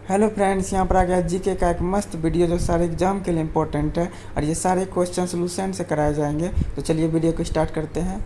Hello friends, यहाँ पर आ गया जीके का एक मस्त वीडियो जो सारे एग्जाम के लिए इम्पोर्टेंट है और ये सारे क्वेश्चन सोल्यूशन से कराए जाएंगे। तो चलिए वीडियो को स्टार्ट करते हैं।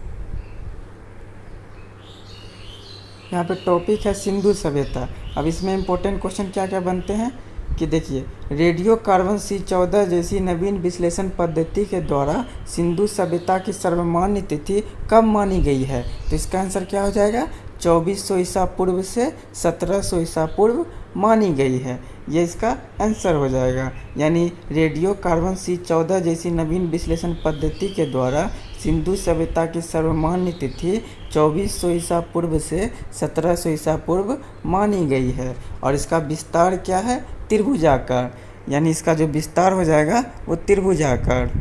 यहाँ पे टॉपिक है सिंधु सभ्यता। अब इसमें इम्पोर्टेंट क्वेश्चन क्या क्या बनते हैं कि देखिए, रेडियो कार्बन C14 जैसी नवीन विश्लेषण पद्धति के द्वारा सिंधु सभ्यता की सर्वमान्य तिथि कब मानी गई है। तो इसका आंसर क्या हो जाएगा, 2400 ईसा पूर्व से 1700 ईसा पूर्व मानी गई है। ये इसका आंसर हो जाएगा। यानी रेडियो कार्बन C14 जैसी नवीन विश्लेषण पद्धति के द्वारा सिंधु सभ्यता की सर्वमान्य तिथि 2400 ईसा पूर्व से 1700 ईसा पूर्व मानी गई है। और इसका विस्तार क्या है, त्रिभुजाकार। यानी इसका जो विस्तार हो जाएगा वो त्रिभुजाकार।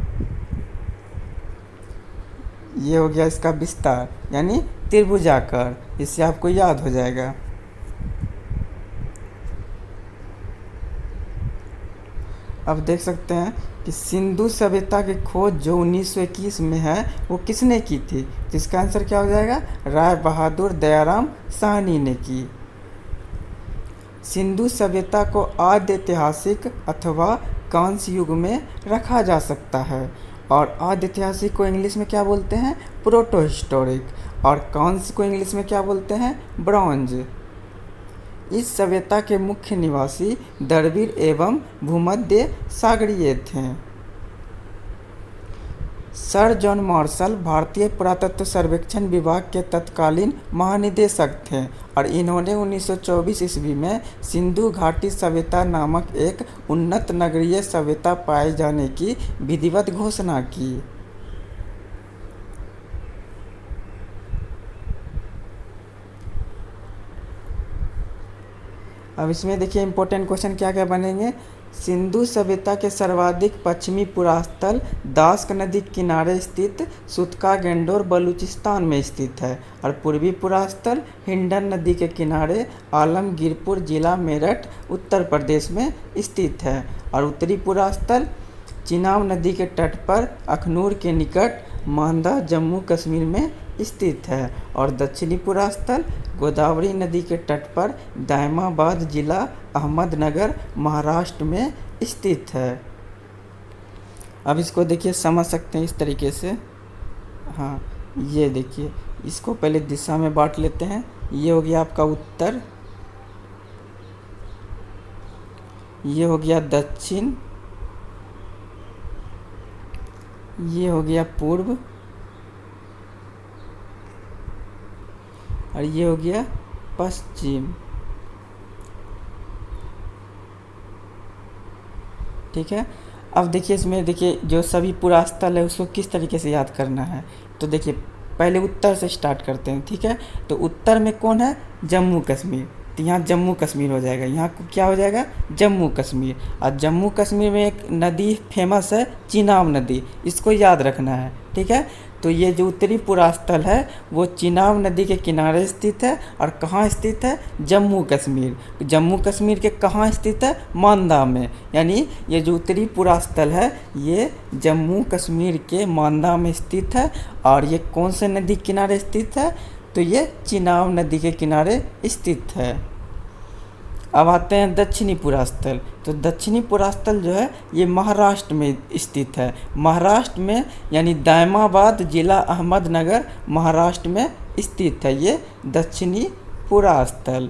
ये हो गया इसका विस्तार, यानी त्रिभुजाकार। इससे आपको याद हो जाएगा। अब देख सकते हैं कि सिंधु सभ्यता की खोज जो 1921 में है वो किसने की थी। जिसका आंसर क्या हो जाएगा, राय बहादुर दयाराम साहनी ने की। सिंधु सभ्यता को आद्य ऐतिहासिक अथवा कांस्य युग में रखा जा सकता है। और आद्य ऐतिहासिक को इंग्लिश में क्या बोलते हैं, प्रोटो हिस्टोरिक। और कांस्य को इंग्लिश में क्या बोलते हैं, ब्रॉन्ज। इस सभ्यता के मुख्य निवासी द्रविड़ एवं भूमध्य सागरीय थे। सर जॉन मार्शल भारतीय पुरातत्व सर्वेक्षण विभाग के तत्कालीन महानिदेशक थे और इन्होंने 1924 ईस्वी में सिंधु घाटी सभ्यता नामक एक उन्नत नगरीय सभ्यता पाए जाने की विधिवत घोषणा की। अब इसमें देखिए इंपॉर्टेंट क्वेश्चन क्या क्या बनेंगे। सिंधु सभ्यता के सर्वाधिक पश्चिमी पुरास्थल दास्क नदी किनारे स्थित सुतका गेंडोर बलूचिस्तान में स्थित है। और पूर्वी पुरास्थल हिंडन नदी के किनारे आलमगीरपुर जिला मेरठ उत्तर प्रदेश में स्थित है। और उत्तरी पुरास्थल चिनाब नदी के तट पर अखनूर के निकट मांदा जम्मू कश्मीर में स्थित है। और दक्षिणी पुरास्थल गोदावरी नदी के तट पर दायमाबाद जिला अहमदनगर महाराष्ट्र में स्थित है। अब इसको देखिए समझ सकते हैं इस तरीके से। हाँ, ये देखिए, इसको पहले दिशा में बांट लेते हैं। ये हो गया आपका उत्तर, ये हो गया दक्षिण, ये हो गया पूर्व और ये हो गया पश्चिम। ठीक है। अब देखिए इसमें देखिए जो सभी पुरास्थल है उसको किस तरीके से याद करना है। तो देखिए पहले उत्तर से स्टार्ट करते हैं। ठीक है। तो उत्तर में कौन है, जम्मू कश्मीर। तो यहाँ जम्मू कश्मीर हो जाएगा। यहाँ क्या हो जाएगा, जम्मू कश्मीर। और जम्मू कश्मीर में एक नदी फेमस है, चिनाब नदी। इसको याद रखना है। ठीक है। तो ये जो उत्तरी पुरास्थल है वो चिनाब नदी के किनारे स्थित है। और कहाँ स्थित है, जम्मू कश्मीर। जम्मू कश्मीर के कहाँ स्थित है, मांदा में। यानी ये जो उत्तरी पुरास्थल है ये जम्मू कश्मीर के मांदा में स्थित है। और ये कौन से नदी के किनारे स्थित है, तो ये चिनाब नदी के किनारे स्थित है। अब आते हैं दक्षिणी पुरास्थल। तो दक्षिणी पुरास्थल जो है ये महाराष्ट्र में स्थित है। महाराष्ट्र में यानी दायमाबाद जिला अहमदनगर महाराष्ट्र में स्थित है ये दक्षिणी पुरास्थल।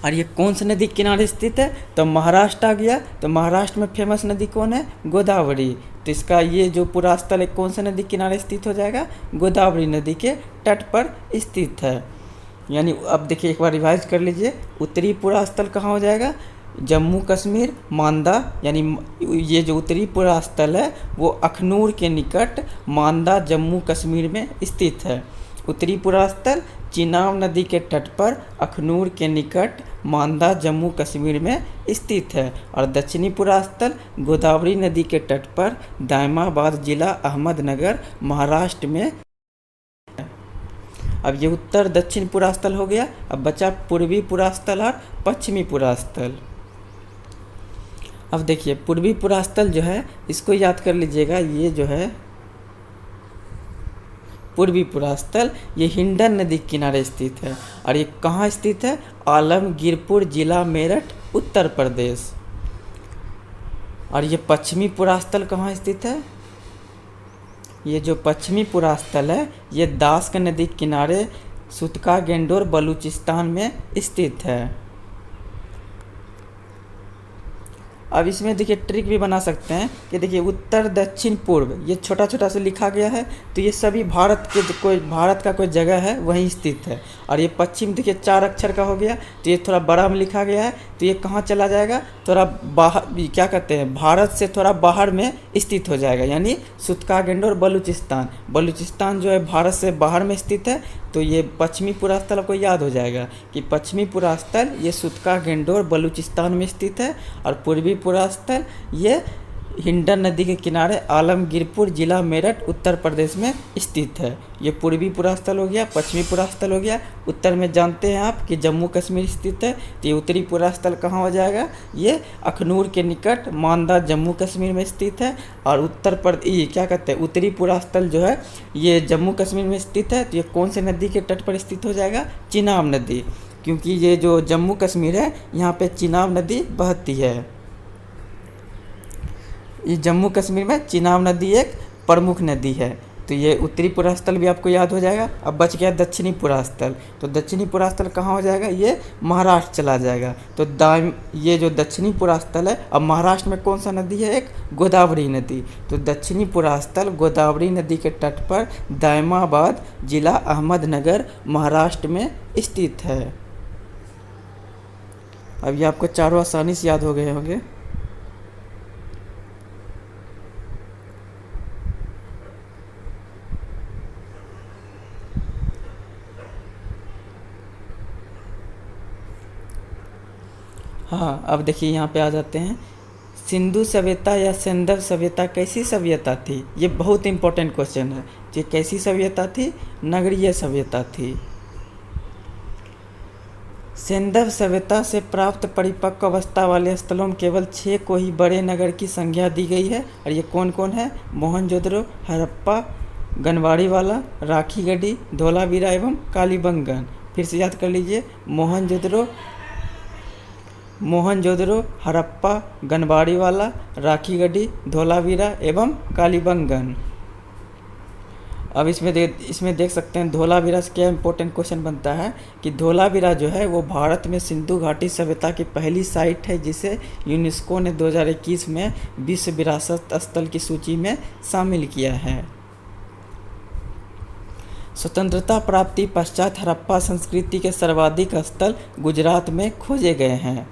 और ये कौन सी नदी के किनारे स्थित है, तो महाराष्ट्र आ गया। तो महाराष्ट्र में फेमस नदी कौन है, गोदावरी। तो इसका ये जो पुरास्थल है कौन सी नदी के किनारे स्थित हो जाएगा, गोदावरी नदी के तट पर स्थित है। यानी अब देखिए एक बार रिवाइज कर लीजिए। उत्तरी पुरास्थल कहाँ हो जाएगा, जम्मू कश्मीर मांदा। यानी ये जो उत्तरी पुरास्थल है वो अखनूर के निकट मांदा जम्मू कश्मीर में स्थित है। उत्तरी पुरास्थल चिनाब नदी के तट पर अखनूर के निकट मांदा जम्मू कश्मीर में स्थित है। और दक्षिणी पुरास्थल गोदावरी नदी के तट पर दायमाबाद जिला अहमदनगर महाराष्ट्र में। अब ये उत्तर दक्षिण पुरास्थल हो गया। अब बचा पूर्वी पुरास्थल और पश्चिमी पुरास्थल। अब देखिए पूर्वी पुरास्थल जो है इसको याद कर लीजिएगा। ये जो है पूर्वी पुरास्थल ये हिंडन नदी के किनारे स्थित है। और ये कहाँ स्थित है? आलमगीरपुर जिला मेरठ उत्तर प्रदेश। और ये पश्चिमी पुरास्थल कहाँ स्थित है? ये जो पश्चिमी पुरास्थल है ये दास्क नदी के किनारे सुतका गेंडोर बलूचिस्तान में स्थित है। अब इसमें देखिए ट्रिक भी बना सकते हैं कि देखिए उत्तर दक्षिण पूर्व ये छोटा छोटा से लिखा गया है, तो ये सभी भारत का कोई जगह है वहीं स्थित है। और ये पश्चिम देखिए 4 अक्षर का हो गया, तो ये थोड़ा बड़ा में लिखा गया है, तो ये कहाँ चला जाएगा? थोड़ा बाहर, क्या कहते हैं, भारत से थोड़ा बाहर में स्थित हो जाएगा, यानी सुतका गेंडोर बलूचिस्तान। बलूचिस्तान जो है भारत से बाहर में स्थित है, तो ये पश्चिमी पुरास्थल आपको याद हो जाएगा कि पश्चिमी पुरास्थल ये सुतका गेंडोर बलूचिस्तान में स्थित है। और पूर्वी पुरास्थल ये हिंडन नदी के किनारे आलमगीरपुर जिला मेरठ उत्तर प्रदेश में स्थित है। ये पूर्वी पुरास्थल हो गया, पश्चिमी पुरास्थल हो गया। उत्तर में जानते हैं आप कि जम्मू कश्मीर स्थित है, तो ये उत्तरी पुरास्थल कहाँ हो जाएगा? ये अखनूर के निकट मांदा जम्मू कश्मीर में स्थित है। और उत्तरी पुरास्थल जो है ये जम्मू कश्मीर में स्थित है, तो ये कौन से नदी के तट पर स्थित हो जाएगा? चिनाब नदी, क्योंकि ये जो जम्मू कश्मीर है यहाँ पे चिनाब नदी बहती है। ये जम्मू कश्मीर में चिनाब नदी एक प्रमुख नदी है। तो ये उत्तरी पुरास्थल भी आपको याद हो जाएगा। अब बच गया दक्षिणी पुरास्थल, तो दक्षिणी पुरास्थल कहाँ हो जाएगा? ये महाराष्ट्र चला जाएगा। तो ये जो दक्षिणी पुरास्थल है, अब महाराष्ट्र में कौन सा नदी है? एक गोदावरी नदी। तो दक्षिणी पुरास्थल गोदावरी नदी के तट पर दायमाबाद जिला अहमदनगर महाराष्ट्र में स्थित है। अब ये आपको चारों आसानी से याद हो गए होंगे। हाँ, अब देखिए यहाँ पे आ जाते हैं। सिंधु सभ्यता या सिंधव सभ्यता कैसी सभ्यता थी? ये बहुत इंपॉर्टेंट क्वेश्चन है। ये कैसी सभ्यता थी? नगरीय सभ्यता थी। सिंधव सभ्यता से प्राप्त परिपक्व अवस्था वाले स्थलों में केवल 6 को ही बड़े नगर की संज्ञा दी गई है। और ये कौन कौन है? मोहनजोदड़ो, हड़प्पा, गनवाड़ीवाला, राखीगढ़ी, धोलावीरा एवं कालीबंगन। फिर से याद कर लीजिए, मोहनजोदड़ो, हड़प्पा, गनवाड़ीवाला, राखीगढ़ी, धोलावीरा एवं कालीबंगन। अब इसमें देख सकते हैं धोलावीरा से क्या इंपॉर्टेंट क्वेश्चन बनता है कि धोलावीरा जो है वो भारत में सिंधु घाटी सभ्यता की पहली साइट है जिसे यूनेस्को ने 2021 में विश्व विरासत स्थल की सूची में शामिल किया है। स्वतंत्रता प्राप्ति पश्चात हड़प्पा संस्कृति के सर्वाधिक स्थल गुजरात में खोजे गए हैं।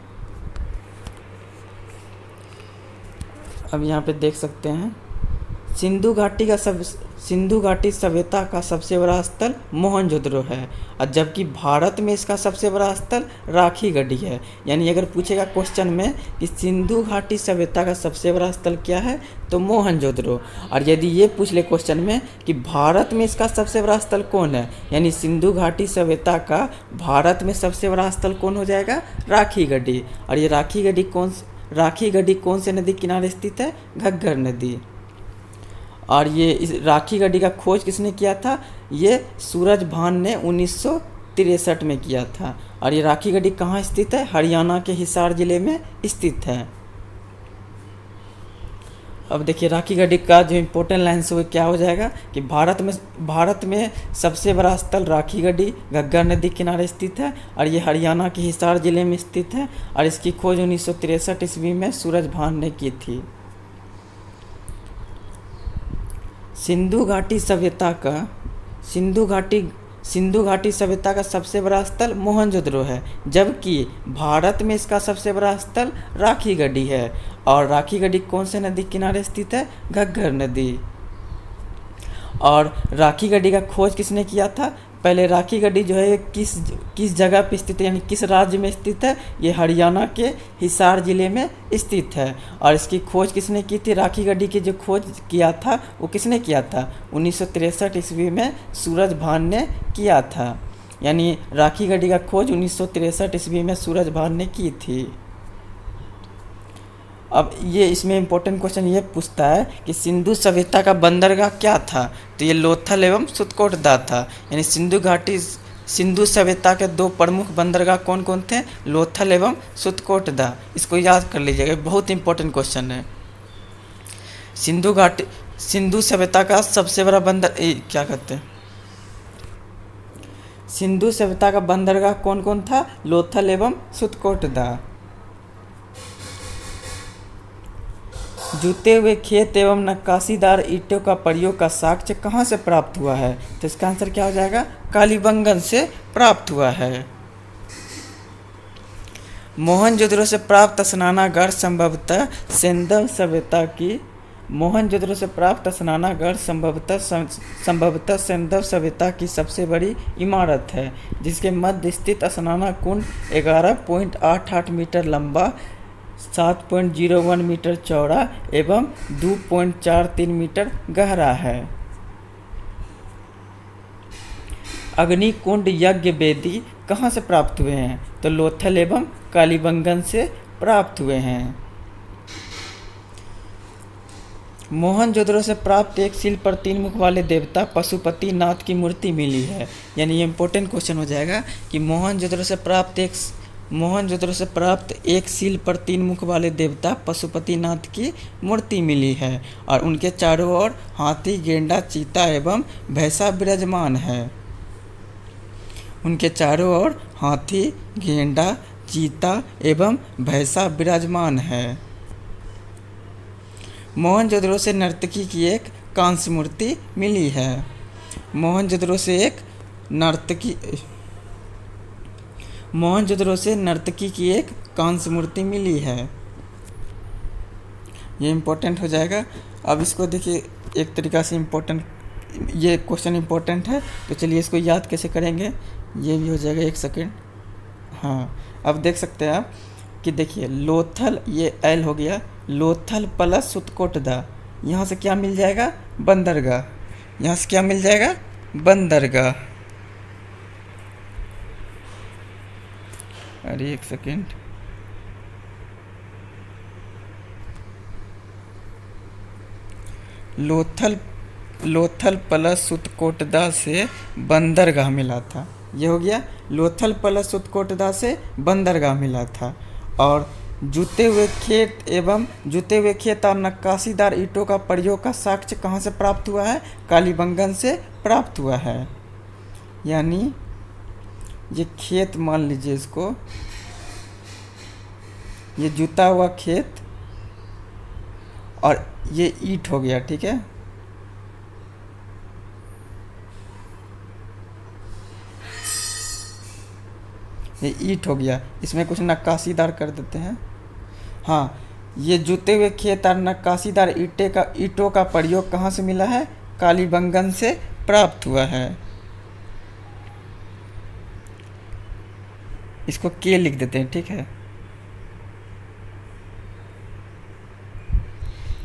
अब यहाँ पे देख सकते हैं सिंधु घाटी सभ्यता का सबसे बड़ा स्थल मोहनजोदड़ो है, और जबकि भारत में इसका सबसे बड़ा स्थल राखीगढ़ी है। यानी अगर पूछेगा क्वेश्चन में कि सिंधु घाटी सभ्यता का सबसे बड़ा स्थल क्या है, तो मोहनजोदड़ो। और यदि ये पूछ ले क्वेश्चन में कि भारत में इसका सबसे बड़ा स्थल कौन है, यानी सिंधु घाटी सभ्यता का भारत में सबसे बड़ा स्थल कौन हो जाएगा? राखीगढ़ी। और ये राखीगढ़ी कौन से नदी किनारे स्थित है? घग्गर नदी। और ये इस राखीगढ़ी का खोज किसने किया था? ये सूरजभान ने 1963 में किया था। और ये राखीगढ़ी कहाँ स्थित है? हरियाणा के हिसार जिले में स्थित है। अब देखिए राखीगढ़ी का जो इम्पोर्टेंट लाइन्स वो क्या हो जाएगा कि भारत में सबसे बड़ा स्थल राखीगढ़ी घग्गर नदी किनारे स्थित है, और ये हरियाणा के हिसार जिले में स्थित है। और इसकी खोज 1963 ईस्वी में सूरजभान ने की थी। सिंधु घाटी सभ्यता का सबसे बड़ा स्थल मोहनजोदड़ो है, जबकि भारत में इसका सबसे बड़ा स्थल राखीगढ़ी है। और राखीगढ़ी कौन से नदी किनारे स्थित है? घग्गर नदी। और राखीगढ़ी का खोज किसने किया था? पहले राखीगढ़ी जो है किस जगह पे स्थित है, यानी किस राज्य में स्थित है? ये हरियाणा के हिसार जिले में स्थित है। और इसकी खोज किसने की थी? राखीगढ़ी की जो खोज किया था वो किसने किया था? 1963 ईस्वी में सूरजभान ने किया था। यानी राखीगढ़ी का खोज 1963 ईस्वी में सूरजभान ने की थी। अब ये इसमें इम्पोर्टेंट क्वेश्चन ये पूछता है कि सिंधु सभ्यता का बंदरगाह क्या था, तो ये लोथल एवं सुतकोटदा था। यानी सिंधु घाटी सिंधु सभ्यता के दो प्रमुख बंदरगाह कौन कौन थे, लोथल एवं सुतकोटदा। इसको याद कर लीजिएगा, बहुत इंपॉर्टेंट क्वेश्चन है। सिंधु घाटी सिंधु सभ्यता का सबसे बड़ा क्या कहते हैं, सिंधु सभ्यता का बंदरगाह कौन कौन था, लोथल एवं सुतकोटदा। जूते हुए खेत एवं नक्काशीदार ईंटों का प्रयोग का साक्ष्य कहाँ से प्राप्त हुआ है, तो इसका आंसर क्या हो जाएगा, कालीबंगन से प्राप्त हुआ है। मोहनजोदड़ो से प्राप्त स्नानागार संभवतः सेंधव सभ्यता की मोहनजोदड़ो से प्राप्त स्नानागार संभवतः सेंधव सभ्यता की सबसे बड़ी इमारत है, जिसके मध्य स्थित स्नाना कुंड 11.88 मीटर लंबा, 7.01 मीटर चौड़ा एवं 2.43 मीटर गहरा है। अग्निकुंड यज्ञ वेदी कहाँ से प्राप्त हुए हैं, तो लोथल एवं कालीबंगन से प्राप्त हुए हैं। मोहनजोदड़ो से प्राप्त एक शिल पर 3 मुख वाले देवता पशुपति नाथ की मूर्ति मिली है। यानी ये इंपॉर्टेंट क्वेश्चन हो जाएगा कि मोहनजोदड़ो से प्राप्त एक शिल पर 3 मुख वाले देवता पशुपति नाथ की मूर्ति मिली है और उनके चारों ओर हाथी, गेंडा, चीता एवं भैंसा विराजमान है। उनके चारों ओर हाथी, गेंडा, चीता एवं भैंसा विराजमान है। मोहनजोदड़ो से नर्तकी की एक कांस्य मूर्ति मिली है। मोहनजोदड़ो से नर्तकी की एक कांस्य मूर्ति मिली है। ये इम्पोर्टेंट हो जाएगा। अब इसको देखिए, एक तरीक़ा से ये क्वेश्चन इम्पोर्टेंट है, तो चलिए इसको याद कैसे करेंगे, ये भी हो जाएगा। एक सेकेंड। हाँ, अब देख सकते हैं आप कि देखिए लोथल, ये एल हो गया, लोथल प्लस सुतकोटदा, यहाँ से क्या मिल जाएगा, बंदरगाह। यहाँ से क्या मिल जाएगा, बंदरगाह। अरे एक सेकेंड, लोथल प्लस सुतकोटदा से बंदरगाह मिला था। ये हो गया, लोथल प्लस सुतकोटदा से बंदरगाह मिला था। और जूते हुए खेत और नक्काशीदार ईंटों का प्रयोग का साक्ष्य कहाँ से प्राप्त हुआ है, कालीबंगन से प्राप्त हुआ है। यानी ये खेत मान लीजिए, इसको ये जुता हुआ खेत और ये ईंट हो गया, ठीक है। ये ईंट हो गया, इसमें कुछ नक्काशीदार कर देते हैं। हाँ, ये जुते हुए खेत और नक्काशीदार ईंटों का प्रयोग कहाँ से मिला है, कालीबंगन से प्राप्त हुआ है। इसको के लिख देते हैं, ठीक है।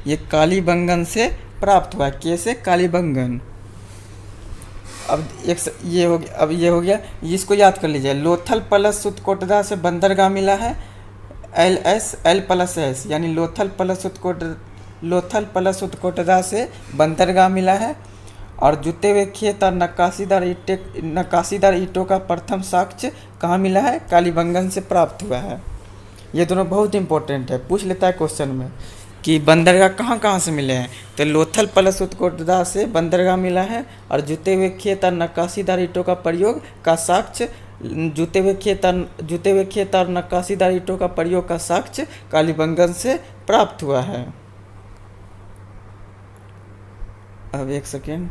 ये कालीबंगन से प्राप्त हुआ है, के से कालीबंगन। अब ये हो गया, इसको याद कर लीजिए। लोथल प्लस सुतकोटदा से बंदरगाह मिला है, एल प्लस एस, यानी लोथल प्लस सुतकोटदा से बंदरगाह मिला है। और जुते हुए खेत और नक्काशीदार ईंटों का प्रथम साक्ष्य कहाँ मिला है, कालीबंगन से प्राप्त हुआ है। ये दोनों बहुत इंपॉर्टेंट है, पूछ लेता है क्वेश्चन में कि बंदरगाह कहाँ कहाँ से मिले हैं, तो लोथल प्लस सुतकोटदा से बंदरगाह मिला है। और जुते हुए खेत और नक्काशीदार ईंटों का प्रयोग का साक्ष्य जुते हुए खेत और नक्काशीदार ईंटों का प्रयोग का साक्ष्य कालीबंगन से प्राप्त हुआ है। अब एक सेकेंड,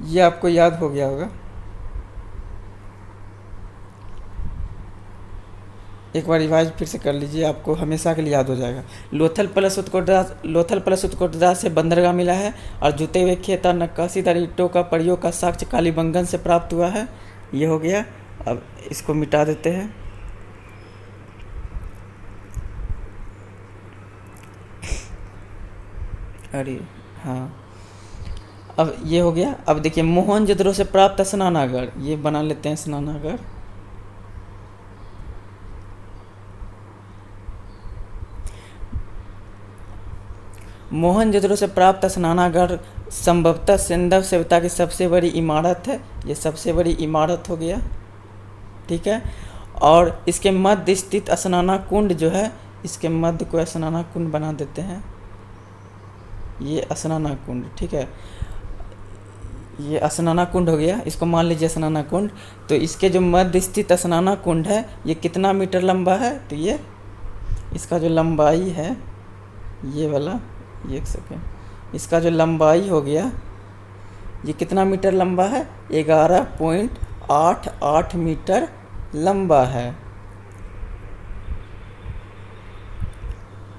ये आपको याद हो गया होगा। एक बार रिवाइज फिर से कर लीजिए, आपको हमेशा के लिए याद हो जाएगा। लोथल प्लस सुतकोटदा से बंदरगाह मिला है और जुते हुए खेत और नक्काशीदार ईंटों का प्रयोग का साक्ष्य कालीबंगन से प्राप्त हुआ है। ये हो गया। अब इसको मिटा देते हैं। अरे हाँ, अब ये हो गया। अब देखिए मोहनजोदड़ो से प्राप्त स्नानागार, ये बना लेते हैं स्नानागार। मोहनजोदड़ो से प्राप्त स्नानागार संभवतः सिंधव सभ्यता की सबसे बड़ी इमारत है। ये सबसे बड़ी इमारत हो गया, ठीक है। और इसके मध्य स्थित स्नाना कुंड जो है, इसके मध्य को स्नाना कुंड बना देते हैं, ये स्नाना कुंड, ठीक है। ये स्नाना कुंड हो गया, इसको मान लीजिए स्नाना कुंड। तो इसके जो मध्य स्थित स्नाना कुंड है ये कितना मीटर लंबा है, तो ये इसका जो लंबाई है, ये वाला, ये एक सेकेंड, इसका जो लंबाई हो गया ये कितना मीटर लंबा है, 11.88 मीटर लंबा है,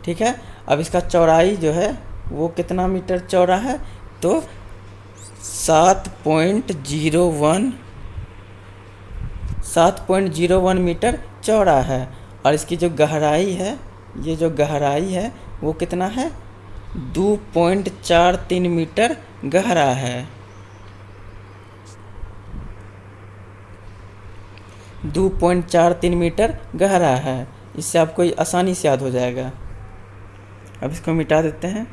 ठीक है। अब इसका चौड़ाई जो है वो कितना मीटर चौड़ा है, तो 7.01 मीटर चौड़ा है। और इसकी जो गहराई है, ये जो गहराई है वो कितना है, 2.43 मीटर गहरा है, 2.43 मीटर गहरा है। इससे आपको आसानी से याद हो जाएगा। अब इसको मिटा देते हैं।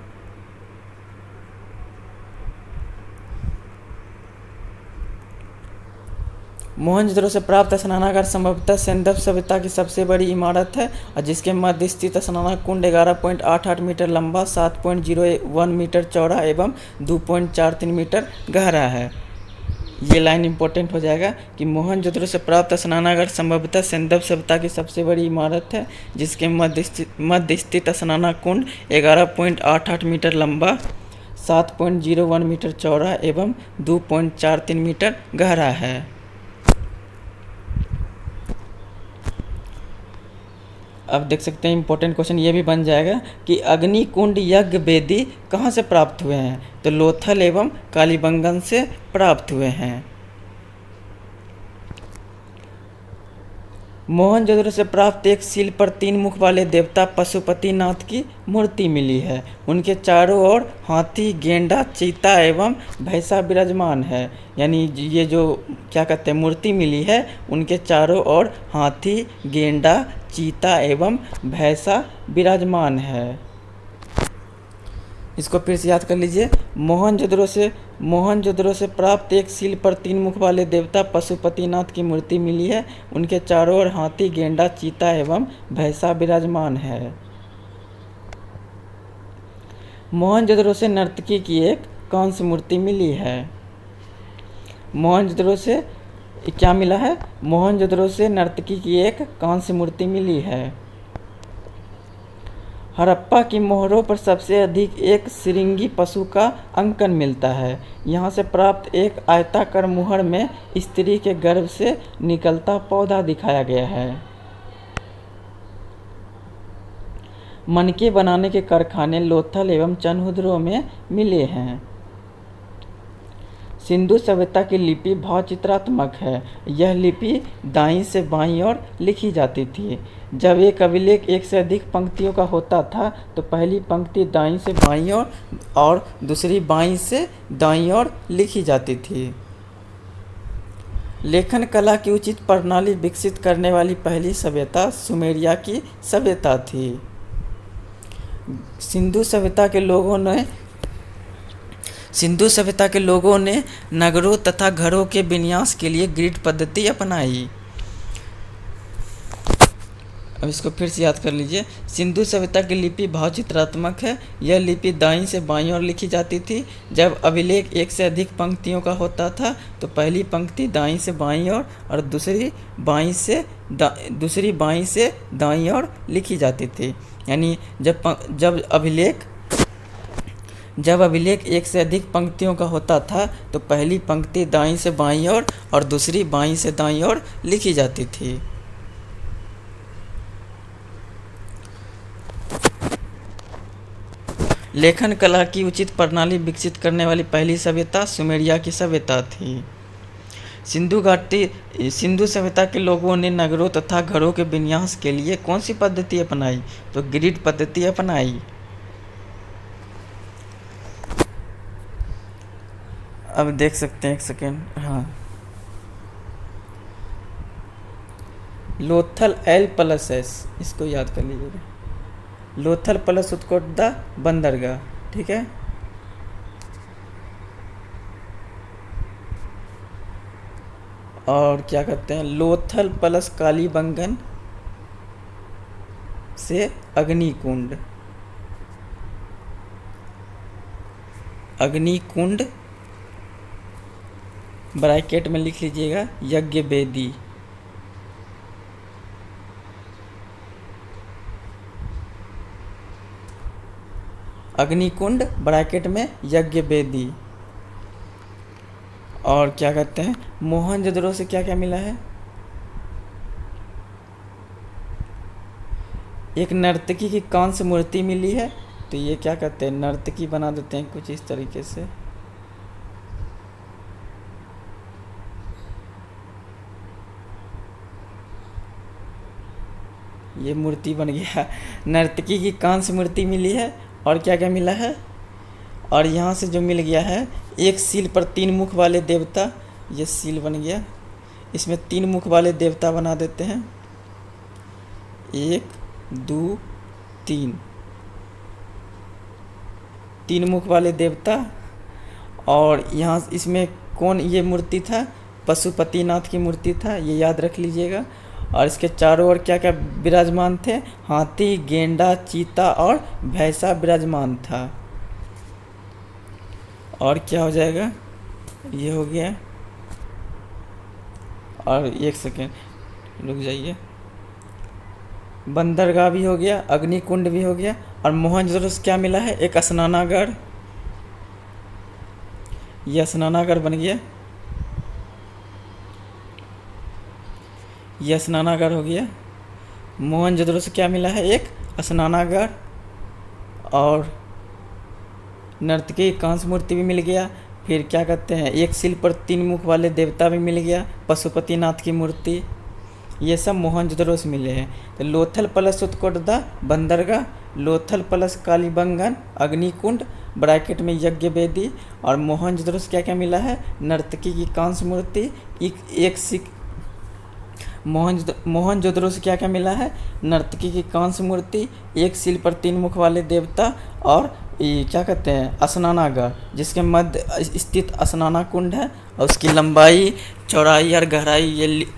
मोहनजोदड़ो से प्राप्त स्नानागार संभवतः सिंधव सभ्यता की सबसे बड़ी इमारत है और जिसके मध्य स्थित स्नाना कुंड 11.88 मीटर लंबा, 7.01 मीटर चौड़ा एवं 2.43 मीटर गहरा है। ये लाइन इम्पोर्टेंट हो जाएगा कि मोहनजोदड़ो से प्राप्त स्नानागार संभवतः सिंधव सभ्यता की सबसे बड़ी इमारत है जिसके मध्य स्थित स्नाना कुंड 11.88 मीटर लंबा, 7.01 मीटर चौड़ा एवं 2.43 मीटर गहरा है। अब देख सकते हैं इम्पोर्टेंट क्वेश्चन ये भी बन जाएगा कि अग्निकुंड यज्ञ वेदी कहाँ से प्राप्त हुए हैं, तो लोथल एवं कालीबंगन से प्राप्त हुए हैं। मोहनजोदड़ो से प्राप्त एक शिल पर 3 मुख वाले देवता पशुपतिनाथ की मूर्ति मिली है। उनके चारों ओर हाथी, गेंडा, चीता एवं भैंसा विराजमान है। यानी ये जो क्या कहते हैं मूर्ति मिली है, उनके चारों ओर हाथी, गेंडा, चीता एवं भैंसा विराजमान है। इसको फिर से याद कर लीजिए। मोहनजोदड़ो से प्राप्त एक शिल पर 3 मुख वाले देवता पशुपतिनाथ की मूर्ति मिली है। उनके चारों ओर हाथी, गेंडा, चीता एवं भैंसा विराजमान है। मोहनजोदड़ो से नर्तकी की एक कौन सी मूर्ति मिली है, मोहनजोदड़ो से क्या मिला है, मोहनजोदड़ो से नर्तकी की एक कौन सी मूर्ति मिली है। हड़प्पा की मोहरों पर सबसे अधिक एक सिरिंगी पशु का अंकन मिलता है। यहाँ से प्राप्त एक आयताकार मुहर में स्त्री के गर्भ से निकलता पौधा दिखाया गया है। मनके बनाने के कारखाने लोथल एवं चनहुद्रो में मिले हैं। सिंधु सभ्यता की लिपि भावचित्रात्मक है। यह लिपि दाईं से बाईं ओर लिखी जाती थी। जब एक अभिलेख एक से अधिक पंक्तियों का होता था तो पहली पंक्ति दाईं से बाईं ओर और दूसरी बाईं से दाईं ओर लिखी जाती थी। लेखन कला की उचित प्रणाली विकसित करने वाली पहली सभ्यता सुमेरिया की सभ्यता थी। सिंधु सभ्यता के लोगों ने नगरों तथा घरों के विन्यास के लिए ग्रिड पद्धति अपनाई। अब इसको फिर से याद कर लीजिए। सिंधु सभ्यता की लिपि भावचित्रात्मक है। यह लिपि दाईं से बाईं ओर लिखी जाती थी। जब अभिलेख एक से अधिक पंक्तियों का होता था तो पहली पंक्ति दाईं से बाईं ओर और दूसरी बाईं से दाईं ओर लिखी जाती थी। यानी जब अभिलेख एक से अधिक पंक्तियों का होता था तो पहली पंक्ति दाईं से बाईं ओर और दूसरी बाईं से दाईं ओर लिखी जाती थी। लेखन कला की उचित प्रणाली विकसित करने वाली पहली सभ्यता सुमेरिया की सभ्यता थी। सिंधु सभ्यता के लोगों ने नगरों तथा घरों के विन्यास के लिए कौन सी पद्धति अपनाई, तो ग्रिड पद्धति अपनाई। अब देख सकते हैं, एक सेकेंड, हाँ, लोथल एल प्लस एस, इसको याद कर लीजिएगा, लोथल प्लस उत्कोटदा बंदरगाह, ठीक है। और क्या कहते हैं, लोथल प्लस कालीबंगन से अग्निकुंड, अग्निकुंड ब्रैकेट में लिख लीजिएगा यज्ञ वेदी, अग्निकुंड ब्रैकेट में यज्ञ वेदी। और क्या कहते हैं, मोहनजोदड़ो से क्या क्या मिला है, एक नर्तकी की कांस्य मूर्ति मिली है, तो ये क्या कहते हैं, नर्तकी बना देते हैं कुछ इस तरीके से, ये मूर्ति बन गया, नर्तकी की कांस्य मूर्ति मिली है। और क्या क्या मिला है, और यहाँ से जो मिल गया है, एक सील पर 3 मुख वाले देवता, ये सील बन गया, इसमें 3 मुख वाले देवता बना देते हैं, 1 2 3, 3 मुख वाले देवता। और यहाँ इसमें कौन ये मूर्ति था, पशुपतिनाथ की मूर्ति था, ये याद रख लीजिएगा। और इसके चारों ओर क्या क्या विराजमान थे, हाथी, गेंडा, चीता और भैंसा विराजमान था। और क्या हो जाएगा, ये हो गया। और एक सेकेंड रुक जाइए, बंदरगाह भी हो गया, अग्निकुंड भी हो गया। और मोहनजोदड़ो से क्या मिला है, एक स्नानागार, ये स्नानागार बन गया, यह स्नानागार हो गया। मोहनजोदड़ो से क्या मिला है, एक स्नानागार, और नर्तकी कांस्य मूर्ति भी मिल गया। फिर क्या कहते हैं, एक सिल पर 3 मुख वाले देवता भी मिल गया, पशुपतिनाथ की मूर्ति, ये सब मोहनजोदड़ो से मिले हैं। तो लोथल प्लस उत्कोटदा बंदरगाह, लोथल प्लस कालीबंगन, अग्निकुंड ब्रैकेट में यज्ञ वेदी। और मोहनजोदड़ो से क्या क्या मिला है, नर्तकी की कांस्य मूर्ति, एक सिक, मोहनजोदड़ो से क्या क्या मिला है, नर्तकी की कांस्य मूर्ति, एक सिल पर 3 मुख वाले देवता, और ये क्या कहते हैं, स्नानागार, जिसके मध्य स्थित स्नाना कुंड है। और उसकी लंबाई, चौड़ाई और गहराई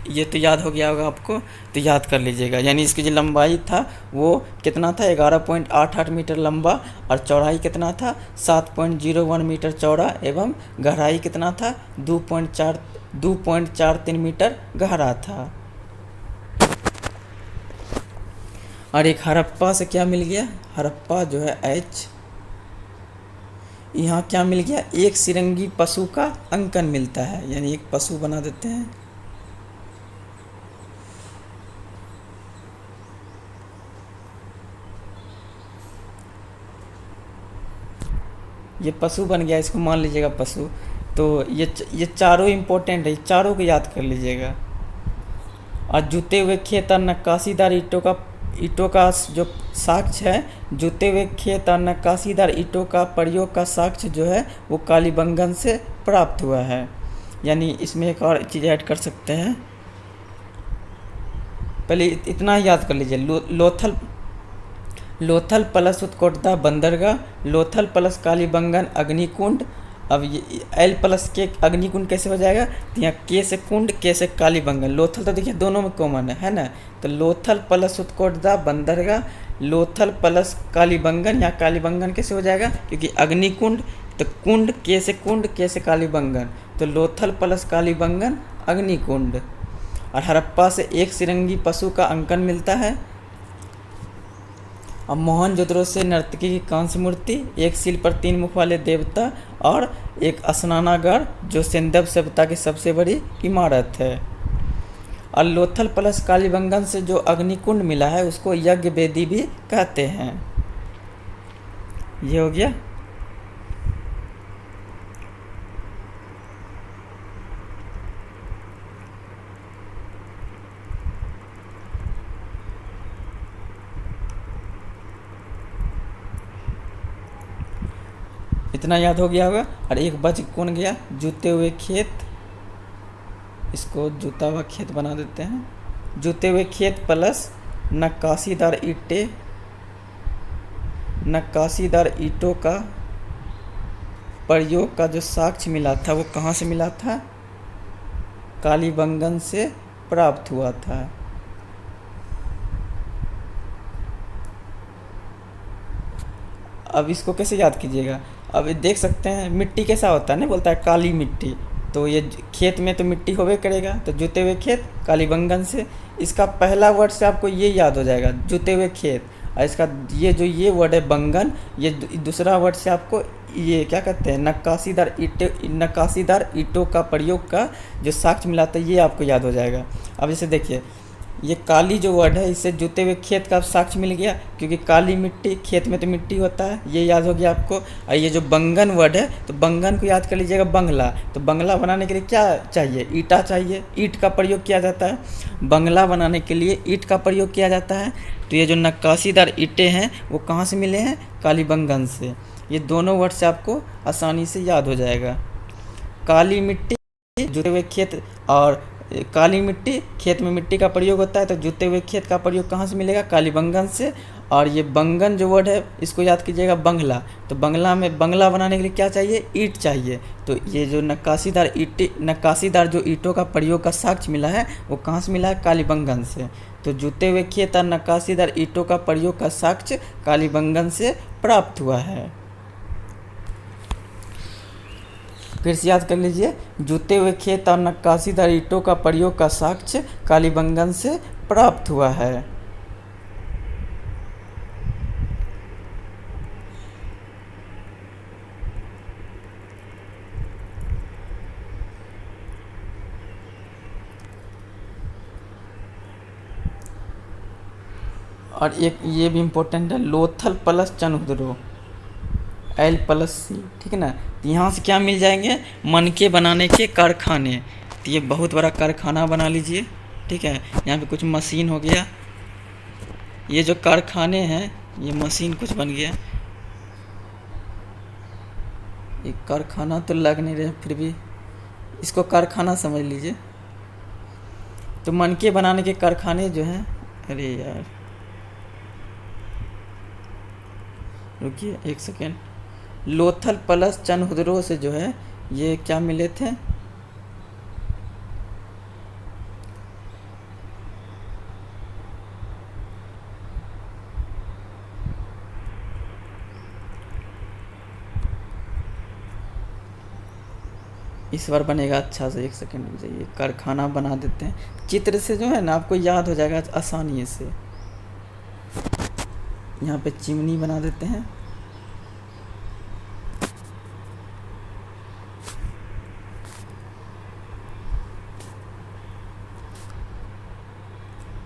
ये तो याद हो गया होगा आपको, तो याद कर लीजिएगा। यानी इसकी जो लंबाई था वो कितना था, 11.88 मीटर लंबा, और चौड़ाई कितना था, 7.01 मीटर चौड़ा, एवं गहराई कितना था, 2.43 मीटर गहरा था। और एक हड़प्पा से क्या मिल गया, हड़प्पा जो है H, यहाँ क्या मिल गया, एक सिरंगी पशु का अंकन मिलता है, यानी एक पशु बना देते हैं। ये पशु बन गया, इसको मान लीजिएगा पशु। तो ये चारों इम्पोर्टेंट है, चारों को याद कर लीजिएगा। और जुते हुए खेत और नक्काशीदार ईंटों का जो साक्ष्य है, जुते हुए खेत और नक्काशीदार ईंटों का प्रयोग का साक्ष्य जो है वो कालीबंगन से प्राप्त हुआ है। यानी इसमें एक और चीज़ ऐड कर सकते हैं, पहले इतना याद कर लीजिए, लोथल प्लस उत्कोटदा बंदरगाह, लोथल प्लस कालीबंगन अग्निकुंड। अब ये एल प्लस के अग्निकुंड कैसे हो जाएगा, तो यहाँ के से कुंड, के से कालीबंगन, लोथल तो देखिए दोनों में कॉमन है ना। तो लोथल प्लस उत्कोटदा बंदरगाह, लोथल प्लस कालीबंगन, यहाँ कालीबंगन कैसे हो जाएगा, क्योंकि अग्निकुंड, तो कुंड, के से कालीबंगन, तो लोथल प्लस कालीबंगन अग्निकुंड। और हड़प्पा से एक सिरंगी पशु का अंकन मिलता है। और मोहनजोदड़ो से नर्तकी की कांस्य मूर्ति, एक सिल पर 3 मुख वाले देवता, और एक स्नानागार जो सिंधव सभ्यता की सबसे बड़ी इमारत है। और लोथल प्लस कालीबंगन से जो अग्निकुंड मिला है उसको यज्ञ वेदी भी कहते हैं। ये हो गया। इतना याद हो गया होगा। और एक बच कौन गया, जूते हुए खेत, इसको जूता हुआ खेत बना देते हैं। जूते हुए खेत प्लस नक्काशीदार ईंटें, नक्काशीदार ईंटों का प्रयोग का जो साक्ष्य मिला था वो कहाँ से मिला था, कालीबंगन से प्राप्त हुआ था। अब इसको कैसे याद कीजिएगा, अब ये देख सकते हैं मिट्टी कैसा होता है ना, बोलता है काली मिट्टी, तो ये खेत में तो मिट्टी होवे करेगा, तो जुते हुए खेत कालीबंगन से, इसका पहला वर्ड से आपको ये याद हो जाएगा जुते हुए खेत, और इसका ये वर्ड है बंगन, ये दूसरा वर्ड से आपको ये क्या कहते हैं, नक्काशीदार ईंटों का प्रयोग का जो साक्ष्य मिला था ये आपको याद हो जाएगा। अब जैसे देखिए ये काली जो वर्ड है, इससे जुते हुए खेत का साक्ष्य मिल गया, क्योंकि काली मिट्टी, खेत में तो मिट्टी होता है, ये याद हो गया आपको। और ये जो बंगन वर्ड है, तो बंगन को याद कर लीजिएगा बंगला, तो बंगला बनाने के लिए क्या चाहिए, ईंटा चाहिए, ईंट का प्रयोग किया जाता है। बंगला बनाने के लिए ईंट का प्रयोग किया जाता है। तो ये जो नक्काशीदार ईंटें हैं वो कहाँ से मिले हैं, कालीबंगन से। ये दोनों वर्ड से आपको आसानी से याद हो जाएगा। काली मिट्टी, जुते हुए खेत, और काली मिट्टी, खेत में मिट्टी का प्रयोग होता है, तो जुते हुए खेत का प्रयोग कहाँ से मिलेगा, कालीबंगन से। और ये बंगन जो वर्ड है इसको याद कीजिएगा बंगला, तो बंगला में बंगला बनाने के लिए क्या चाहिए, ईंट चाहिए। तो ये जो नक्काशीदार जो ईंटों का प्रयोग का साक्ष्य मिला है वो कहाँ से मिला है, कालीबंगन से। तो जुते हुए खेत और नक्काशीदार ईंटों का प्रयोग का साक्ष्य कालीबंगन से प्राप्त हुआ है। फिर से याद कर लीजिए, जुते हुए खेत और नक्काशीदार ईंटों का प्रयोग का साक्ष्य कालीबंगन से प्राप्त हुआ है। और एक ये भी इम्पोर्टेंट है, लोथल प्लस चनहुदरो, एल प्लस सी, ठीक है ना। तो यहाँ से क्या मिल जाएंगे, मनके बनाने के कारखाने। तो ये बहुत बड़ा कारखाना बना लीजिए, ठीक है। यहाँ पे कुछ मशीन हो गया, ये जो कारखाने हैं ये मशीन कुछ बन गया। एक कारखाना तो लग नहीं रहे, फिर भी इसको कारखाना समझ लीजिए। तो मनके बनाने के कारखाने जो हैं, अरे यार रुकिए एक सेकेंड, लोथल प्लस चनहुदरो से जो है ये क्या मिले थे, इस बार बनेगा अच्छा से, एक सेकेंड में जाइए, कारखाना बना देते हैं, चित्र से जो है ना आपको याद हो जाएगा आसानी से। यहाँ पे चिमनी बना देते हैं,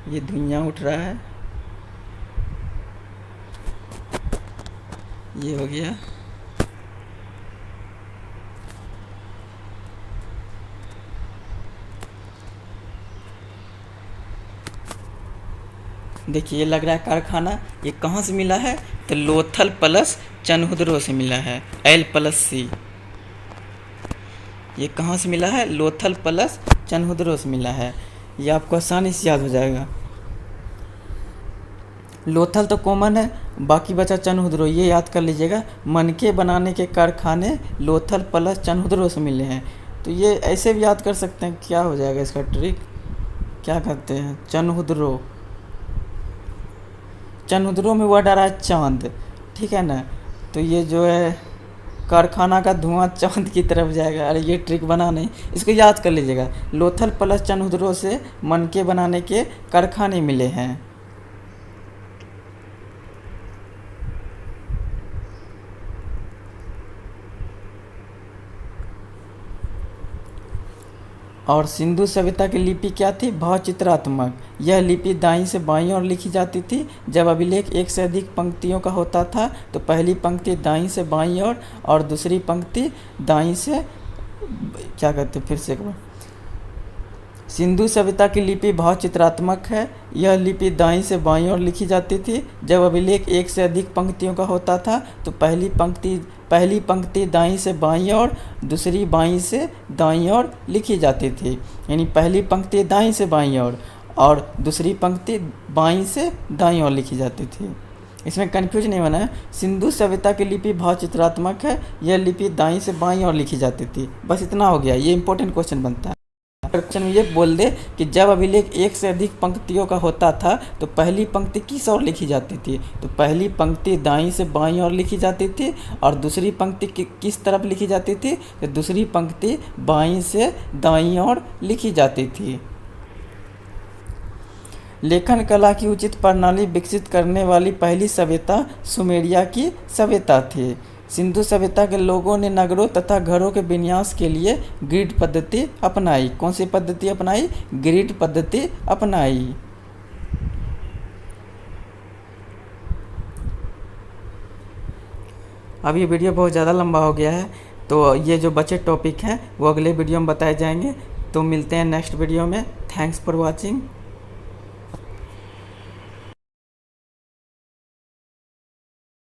ये धुइयाँ उठ रहा है, ये हो गया। देखिए ये लग रहा है कारखाना, ये कहाँ से मिला है, तो लोथल प्लस चनहुदरो से मिला है, एल प्लस सी। ये कहाँ से मिला है, लोथल प्लस चनहुदरो से मिला है, ये आपको आसानी से याद हो जाएगा। लोथल तो कॉमन है, बाकी बचा चनहुदरो, ये याद कर लीजिएगा। मनके बनाने के कारखाने लोथल प्लस चनहुदरो से मिले हैं। तो ये ऐसे भी याद कर सकते हैं, क्या हो जाएगा इसका ट्रिक, क्या कहते हैं, चनहुदरो। चनहुदरो में वर्ड आ रहा है चांद, ठीक है ना। तो ये जो है कारखाना का धुआं चांद की तरफ जाएगा। अरे ये ट्रिक बना नहीं, इसको याद कर लीजिएगा। लोथल प्लस चनहुदरो से मनके बनाने के कारखाने मिले हैं। और सिंधु सभ्यता की लिपि क्या थी, भावचित्रात्मक। यह लिपि दाईं से बाईं ओर लिखी जाती थी। जब अभिलेख एक से अधिक पंक्तियों का होता था तो पहली पंक्ति दाईं से बाईं ओर और दूसरी पंक्ति दाईं से, क्या कहते हैं फिर से एक बार, सिंधु सभ्यता की लिपि बहुत चित्रात्मक है। यह लिपि दाईं से बाईं ओर लिखी जाती थी। जब अभिलेख एक से अधिक पंक्तियों का होता था तो पहली पंक्ति दाईं से बाईं ओर, दूसरी बाईं से दाईं ओर लिखी जाती थी। यानी पहली पंक्ति दाईं से बाईं ओर और दूसरी पंक्ति बाईं से दाईं ओर लिखी जाती थी। इसमें कन्फ्यूज नहीं होना है। सिंधु सभ्यता की लिपि बहुत चित्रात्मक है। यह लिपि दाईं से बाईं ओर लिखी जाती थी। बस इतना हो गया। ये इंपॉर्टेंट क्वेश्चन बनता है। क्वेश्चन में ये बोल दे कि जब अभिलेख एक से अधिक पंक्तियों का होता था तो पहली पंक्ति किस ओर लिखी जाती थी, तो पहली पंक्ति दाईं से बाईं ओर लिखी जाती थी और दूसरी पंक्ति किस तरफ लिखी जाती थी, तो दूसरी पंक्ति बाईं से दाईं ओर लिखी जाती थी। लेखन कला की उचित प्रणाली विकसित करने वाली पहली सभ्यता सुमेरिया की सभ्यता थी। सिंधु सभ्यता के लोगों ने नगरों तथा घरों के विन्यास के लिए ग्रिड पद्धति अपनाई। कौन सी पद्धति अपनाई? ग्रिड पद्धति अपनाई। अब ये वीडियो बहुत ज़्यादा लंबा हो गया है, तो ये जो बचे टॉपिक हैं वो अगले वीडियो में बताए जाएंगे। तो मिलते हैं नेक्स्ट वीडियो में। Thanks for watching.